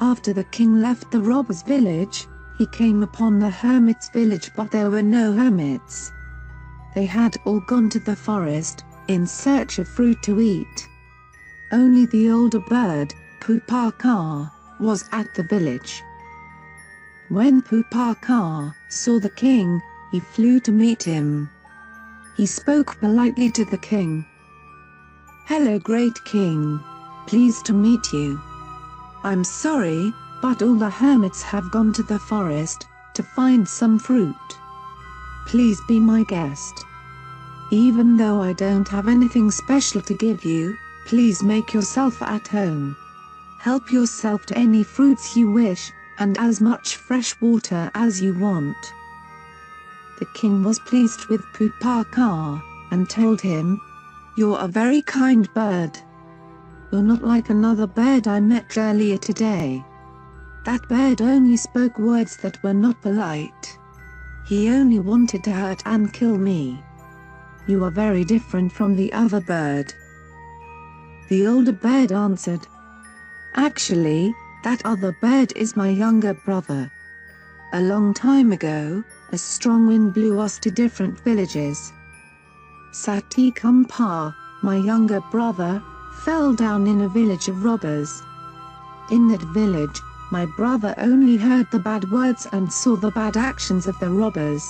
After the king left the robbers' village, he came upon the hermits' village, but there were no hermits. They had all gone to the forest, in search of fruit to eat. Only the older bird, Pupaka, was at the village. When Pupaka saw the king, he flew to meet him. He spoke politely to the king. "Hello, great king. Pleased to meet you. I'm sorry, but all the hermits have gone to the forest to find some fruit. Please be my guest. Even though I don't have anything special to give you, please make yourself at home. Help yourself to any fruits you wish, and as much fresh water as you want." The king was pleased with Pupaka, and told him, "You're a very kind bird. You're not like another bird I met earlier today. That bird only spoke words that were not polite. He only wanted to hurt and kill me. You are very different from the other bird." The older bird answered, "Actually, that other bird is my younger brother. A long time ago, a strong wind blew us to different villages. Satikampa, my younger brother, fell down in a village of robbers. In that village, my brother only heard the bad words and saw the bad actions of the robbers.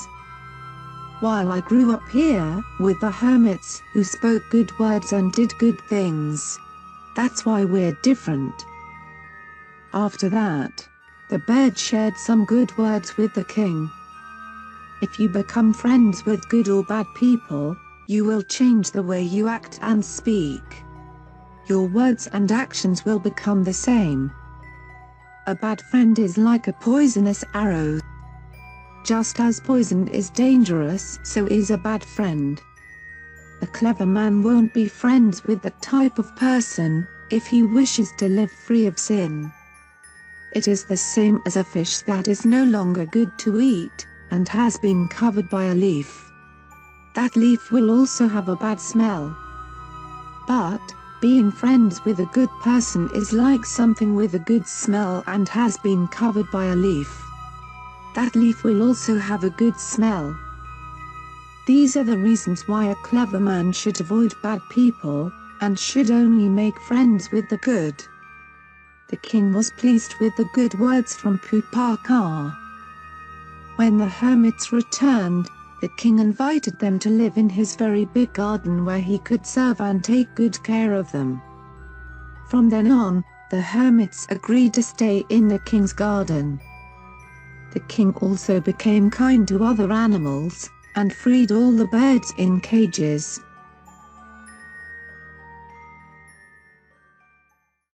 While I grew up here, with the hermits who spoke good words and did good things. That's why we're different." After that, the bird shared some good words with the king. If you become friends with good or bad people, you will change the way you act and speak. Your words and actions will become the same. A bad friend is like a poisonous arrow. Just as poison is dangerous, so is a bad friend. A clever man won't be friends with that type of person, if he wishes to live free of sin. It is the same as a fish that is no longer good to eat, and has been covered by a leaf. That leaf will also have a bad smell. But, being friends with a good person is like something with a good smell and has been covered by a leaf. That leaf will also have a good smell. These are the reasons why a clever man should avoid bad people, and should only make friends with the good. The king was pleased with the good words from Pupaka. When the hermits returned, the king invited them to live in his very big garden where he could serve and take good care of them. From then on, the hermits agreed to stay in the king's garden. The king also became kind to other animals, and freed all the birds in cages.